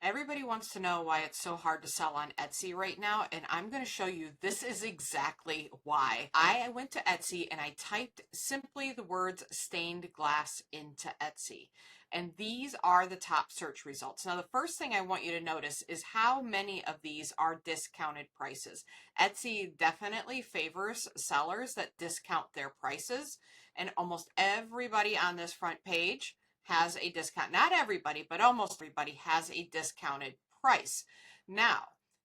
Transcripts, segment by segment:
Everybody wants to know why it's so hard to sell on Etsy right now, and I'm going to show you this is exactly why. I went to Etsy and I typed simply the words stained glass into Etsy, and these are the top search results. Now, the first thing I want you to notice is how many of these are discounted prices. Etsy definitely favors sellers that discount their prices, and almost everybody on this front page has a discount. Not everybody, but almost everybody has a discounted price. Now,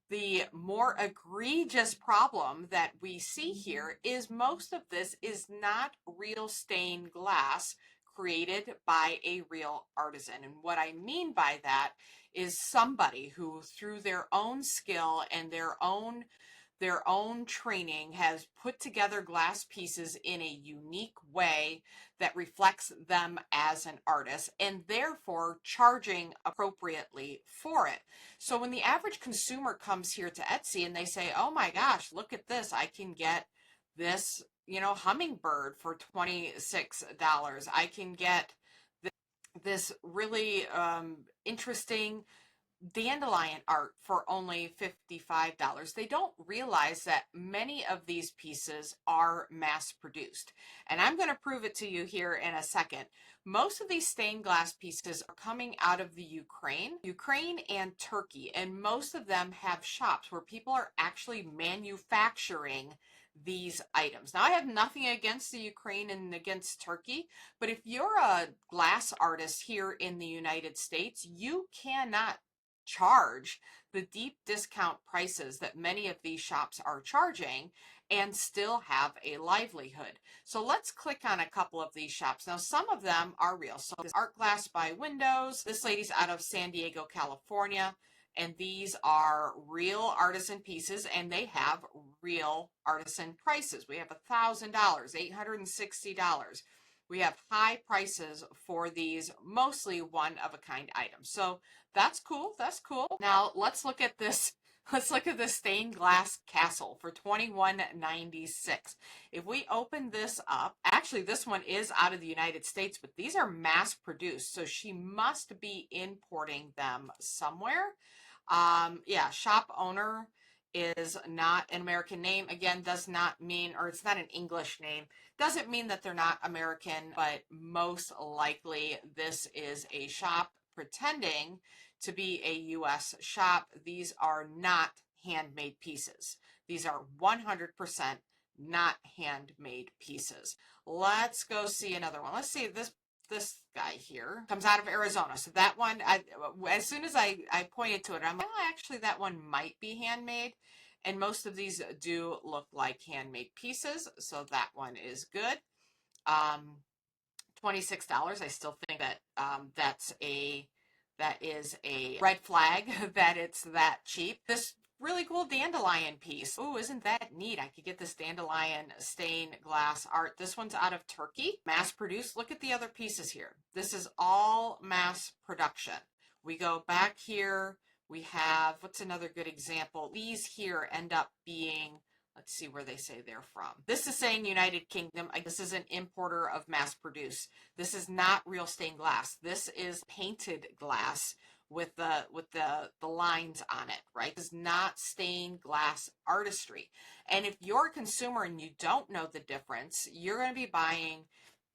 the more egregious problem that we see here is most of this is not real stained glass created by a real artisan. And what I mean by that is somebody who, through their own skill and their own training, has put together glass pieces in a unique way that reflects them as an artist, and therefore charging appropriately for it. So when the average consumer comes here to Etsy and they say, oh my gosh, look at this, I can get this, hummingbird for $26. I can get this really interesting dandelion art for only $55. They don't realize that many of these pieces are mass produced. And I'm going to prove it to you here in a second. Most of these stained glass pieces are coming out of the Ukraine and Turkey, and most of them have shops where people are actually manufacturing these items. Now, I have nothing against the Ukraine and against Turkey, but if you're a glass artist here in the United States, you cannot charge the deep discount prices that many of these shops are charging and still have a livelihood. So let's click on a couple of these shops. Now, some of them are real. So this Art Glass by Windows, this lady's out of San Diego, California, and these are real artisan pieces, and they have real artisan prices. We have $1,000, $860. We have high prices for these mostly one-of-a-kind items. So that's cool. That's cool. Now let's look at this. Let's look at this stained glass castle for $21.96. If we open this up, actually this one is out of the United States, but these are mass produced, so she must be importing them somewhere. Yeah, shop owner is not an American name. Again, does not mean, or it's not an English name. Doesn't mean that they're not American, but most likely this is a shop pretending to be a U.S. shop. These are not handmade pieces. These are 100% not handmade pieces. Let's go see another one. Let's see this guy here comes out of Arizona. So that one, as soon as I pointed to it, I'm like, oh, actually that one might be handmade. And most of these do look like handmade pieces. So that one is good. $26. I still think that that is a red flag that it's that cheap. This really cool dandelion piece. Oh, isn't that neat? I could get this dandelion stained glass art. This one's out of Turkey, mass produced. Look at the other pieces here. This is all mass production. We go back here. We have, what's another good example? These here end up being, let's see where they say they're from. This is saying United Kingdom. This is an importer of mass produce. This is not real stained glass. This is painted glass with the lines on it, right? This is not stained glass artistry. And if you're a consumer and you don't know the difference, you're going to be buying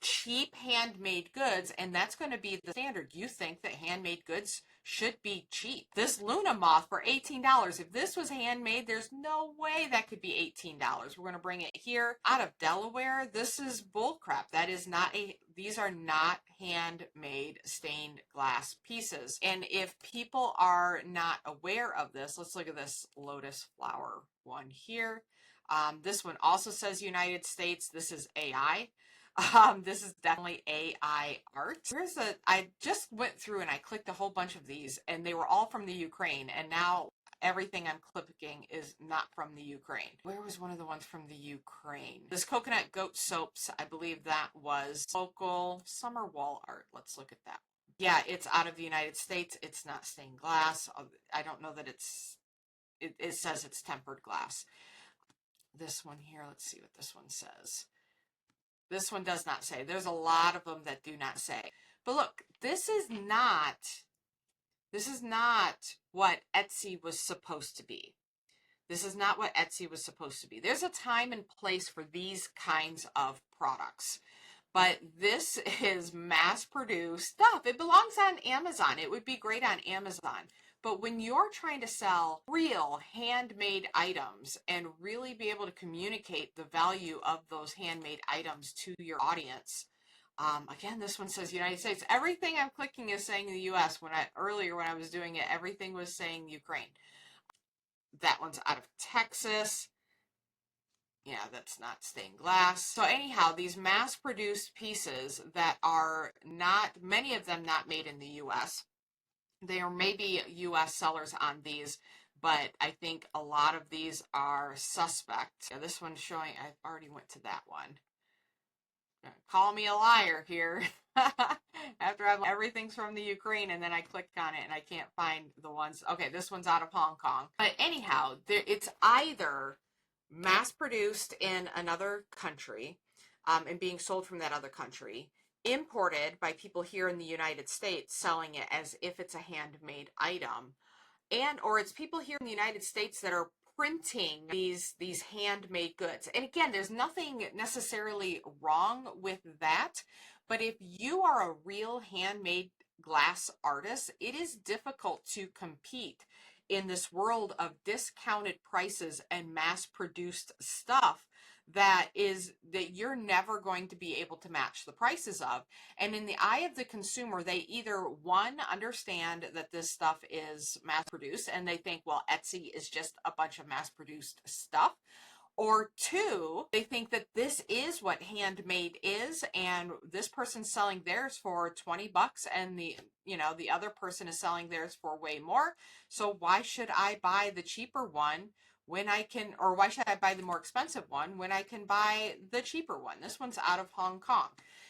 cheap handmade goods, and that's going to be the standard. You think that handmade goods should be cheap. This Luna moth for $18. If this was handmade, there's no way that could be $18. We're going to bring it here out of Delaware. This is bullcrap. That is not these are not handmade stained glass pieces. And if people are not aware of this, let's look at this lotus flower one here. This one also says United States. This is AI. This is definitely AI art. I just went through and I clicked a whole bunch of these, and they were all from the Ukraine, and now everything I'm clicking is not from the Ukraine. Where was one of the ones from the Ukraine? This coconut goat soaps, I believe that was local summer wall art. Let's look at that. Yeah, it's out of the United States. It's not stained glass. I don't know that it says it's tempered glass. This one here, let's see what this one says. This one does not say. There's a lot of them that do not say. But look, this is not This is not what Etsy was supposed to be. This is not what Etsy was supposed to be. There's a time and place for these kinds of products. But this is mass-produced stuff. It belongs on Amazon. It would be great on Amazon. But when you're trying to sell real handmade items and really be able to communicate the value of those handmade items to your audience, again, this one says United States. Everything I'm clicking is saying the US. Earlier when I was doing it, everything was saying Ukraine. That one's out of Texas. Yeah, that's not stained glass. So anyhow, these mass-produced pieces that are not, many of them not made in the US. There may be US sellers on these, but I think a lot of these are suspect. Yeah, this one's showing, I already went to that one. Call me a liar here. After everything's from the Ukraine, and then I clicked on it and I can't find the ones. Okay, this one's out of Hong Kong. But anyhow, it's either mass-produced in another country and being sold from that other country, imported by people here in the United States selling it as if it's a handmade item, and or it's people here in the United States that are printing these handmade goods. And again, there's nothing necessarily wrong with that, but if you are a real handmade glass artist, it is difficult to compete in this world of discounted prices and mass-produced stuff that you're never going to be able to match the prices of. And in the eye of the consumer, they either, one, understand that this stuff is mass-produced and they think, well, Etsy is just a bunch of mass-produced stuff, or two, they think that this is what handmade is, and this person's selling theirs for 20 bucks and the other person is selling theirs for way more. So why should I buy the cheaper one when I can, or why should I buy the more expensive one when I can buy the cheaper one? This one's out of Hong Kong.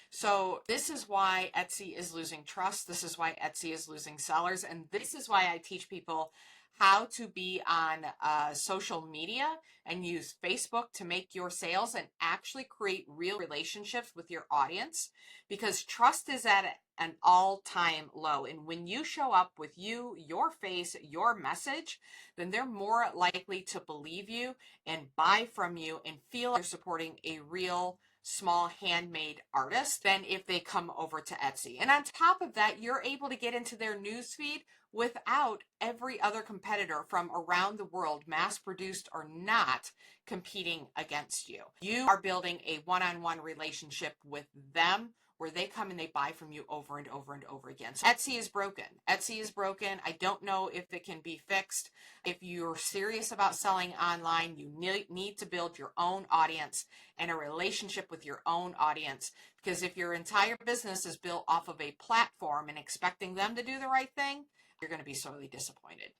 So this is why Etsy is losing trust. This is why Etsy is losing sellers. And this is why I teach people how to be on social media and use Facebook to make your sales and actually create real relationships with your audience, because trust is at an all-time low. And when you show up with your face, your message, then they're more likely to believe you and buy from you and feel you're supporting a real small handmade artist than if they come over to Etsy. And on top of that, you're able to get into their newsfeed without every other competitor from around the world, mass-produced or not, competing against you. You are building a one-on-one relationship with them where they come and they buy from you over and over and over again. So Etsy is broken. Etsy is broken. I don't know if it can be fixed. If you're serious about selling online, you need to build your own audience and a relationship with your own audience. Because if your entire business is built off of a platform and expecting them to do the right thing, you're going to be sorely disappointed.